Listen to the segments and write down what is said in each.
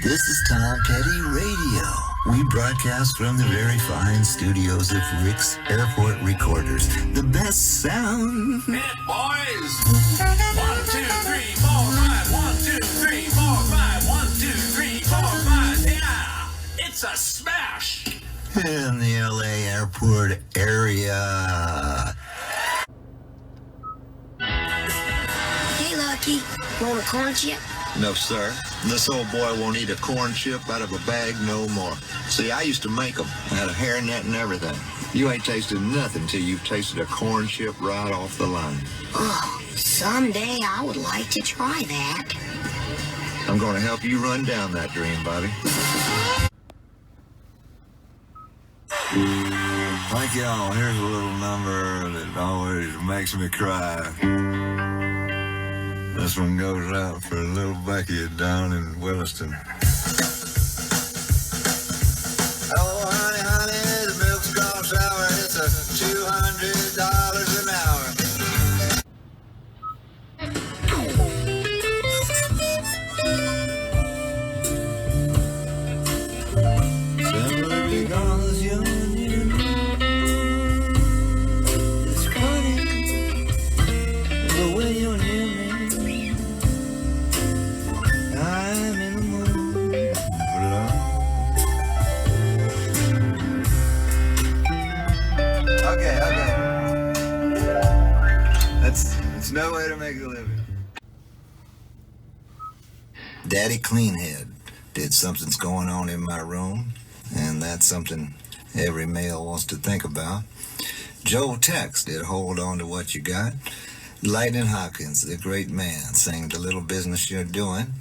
This is Tom Petty Radio. We broadcast from the very fine studios of Rick's Airport Recorders. The best sound. Hit, boys! 1, 2, 3, 4, 5. 1, 2, 3, 4, 5. 1, 2, 3, 4, 5. Yeah! It's a smash! In the LA airport area. Hey, Lucky. Want a corn chip? No, sir. This old boy won't eat a corn chip out of a bag no more. See, I used to make them. I had a hairnet and everything. You ain't tasted nothing till you've tasted a corn chip right off the line. Oh, someday I would like to try that. I'm going to help you run down that dream, Bobby. Thank y'all. Here's a little number that always makes me cry. This one goes out for little Becky down in Williston. Oh, honey, honey, the milk's gone sour. It's a $200 an hour. Somebody calls you and you know it's funny the way you're near me. I'm in the mood for love. Okay. That's no way to make a living. Daddy Cleanhead did Something's Going On in My Room, and that's something every male wants to think about. Joe Tex did Hold On to What You Got. Lightning Hopkins, the great man, sang The Little Business You're Doing.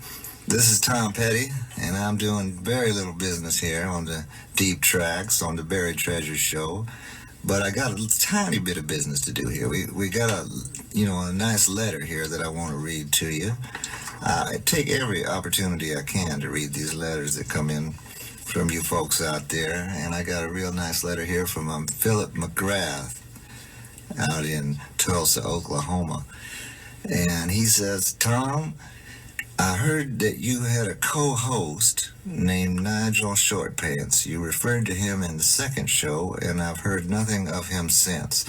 This is Tom Petty, and I'm doing very little business here on the Deep Tracks on the Buried Treasure Show. But I got a tiny bit of business to do here. We got a nice letter here that I want to read to you. I take every opportunity I can to read these letters that come in from you folks out there, and I got a real nice letter here from Philip McGrath out in Tulsa, Oklahoma. And he says, Tom, I heard that you had a co-host named Nigel Shortpants. You referred to him in the second show, and I've heard nothing of him since.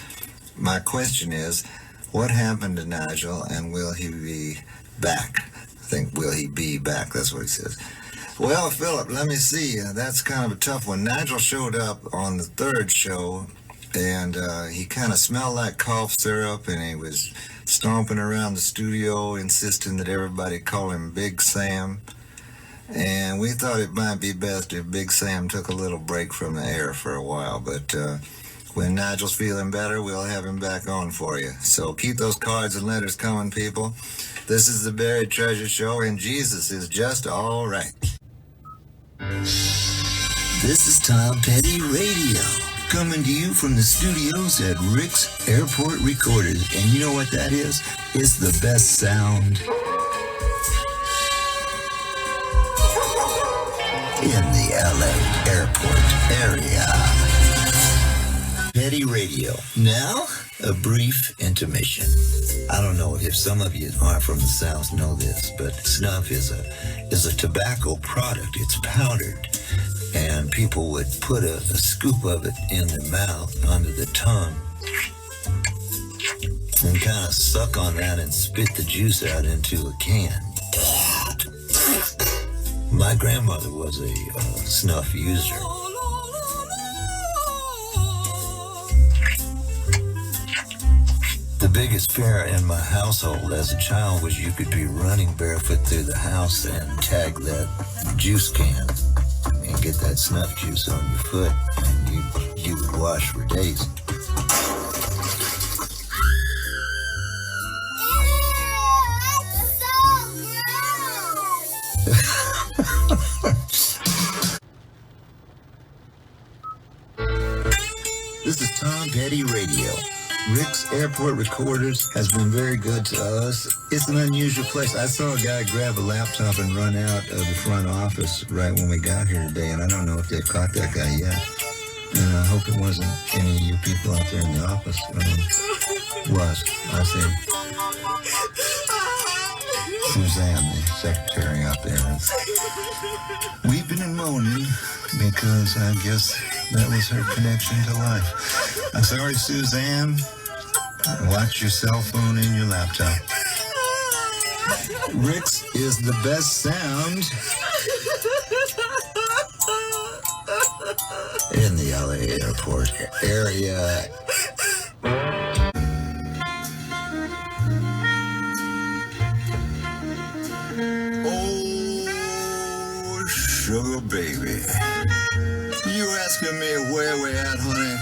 My question is, what happened to Nigel, and will he be back? I think, will he be back? That's what he says. Well, Philip, let me see. That's kind of a tough one. Nigel showed up on the third show, and he kind of smelled like cough syrup, and he was stomping around the studio, insisting that everybody call him Big Sam. And we thought it might be best if Big Sam took a little break from the air for a while. But when Nigel's feeling better, we'll have him back on for you. So keep those cards and letters coming, people. This is the Buried Treasure Show, and Jesus is just all right. This is Tom Petty Radio, coming to you from the studios at Rick's Airport Recorders. And you know what that is? It's the best sound in the LA airport area. Petty Radio. Now, a brief intermission. I don't know if some of you aren't from the South know this, but snuff is a tobacco product. It's powdered. And people would put a scoop of it in their mouth under the tongue and kind of suck on that and spit the juice out into a can. My grandmother was a snuff user. The biggest fear in my household as a child was you could be running barefoot through the house and tag that juice can and get that snuff juice on your foot, and you would wash for days. This is Tom Petty Radio. Rick's Airport Recorders has been very good to us. It's an unusual place. I saw a guy grab a laptop and run out of the front office right when we got here today, and I don't know if they've caught that guy yet. And I hope it wasn't any of you people out there in the office. Was, I see. Suzanne, the secretary out there, is weeping and moaning because I guess that was her connection to life. I'm sorry, Suzanne. Watch your cell phone and your laptop. Rick's is the best sound in the LA airport area. Oh, sugar baby. You asking me where we at, honey?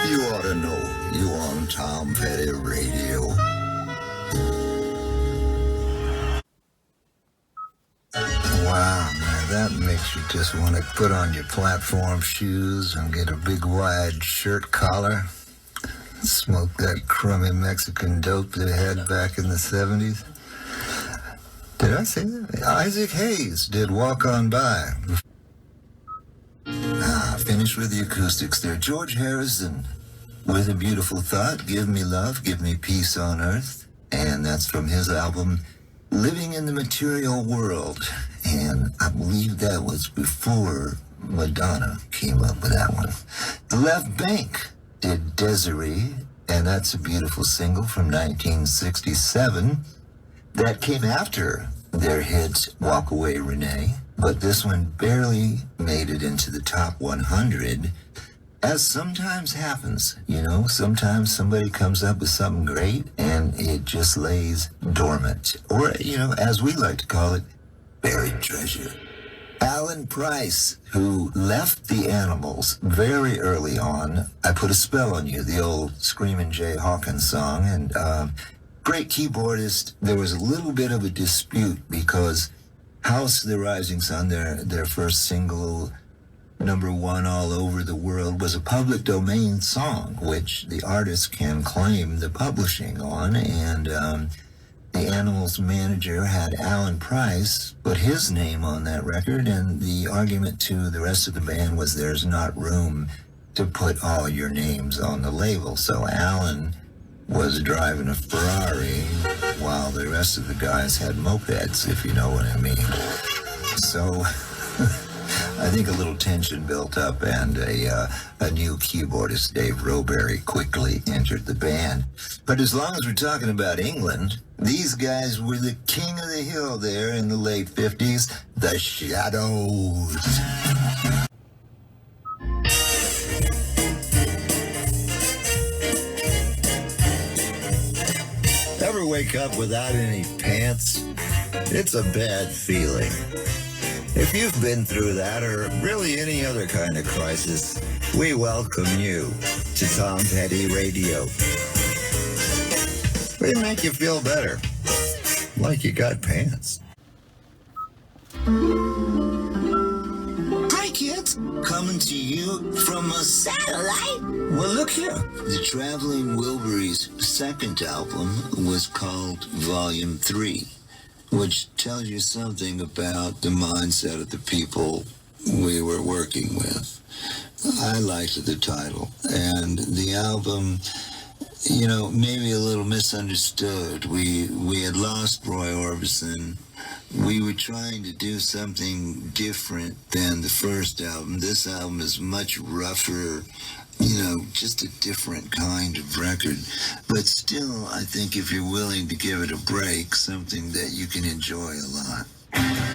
You ought to know. You on Tom Petty Radio. Wow, man, that makes you just want to put on your platform shoes and get a big wide shirt collar, smoke that crummy Mexican dope they had back in the 70s. Did I say that? Isaac Hayes did Walk On By. Finish with the acoustics there. George Harrison with A Beautiful Thought, Give Me Love, Give Me Peace on Earth. And that's from his album, Living in the Material World. And I believe that was before Madonna came up with that one. The Left Bank did Desiree, and that's a beautiful single from 1967. That came after their hit Walk Away Renee, but this one barely made it into the top 100. As sometimes happens, sometimes somebody comes up with something great and it just lays dormant. Or, as we like to call it, buried treasure. Alan Price, who left the Animals very early on. I Put a Spell on You, the old Screamin' Jay Hawkins song, and great keyboardist. There was a little bit of a dispute because House of the Rising Sun, their first single, #1 all over the world, was a public domain song, which the artist can claim the publishing on, and the Animals manager had Alan Price put his name on that record, and the argument to the rest of the band was there's not room to put all your names on the label. So Alan was driving a Ferrari while the rest of the guys had mopeds, if you know what I mean. So I think a little tension built up, and a new keyboardist, Dave Roberry, quickly entered the band. But as long as we're talking about England, these guys were the king of the hill there in the late 50s, the Shadows. Ever wake up without any pants? It's a bad feeling. If you've been through that, or really any other kind of crisis, we welcome you to Tom Petty Radio. We make you feel better, like you got pants. Hi kids, coming to you from a satellite. Well, look here. The Traveling Wilburys' second album was called Volume 3. Which tells you something about the mindset of the people we were working with. I liked the title, and the album, maybe a little misunderstood. We had lost Roy Orbison. We were trying to do something different than the first album. This album is much rougher, just a different kind of record. But still, I think if you're willing to give it a break, something that you can enjoy a lot.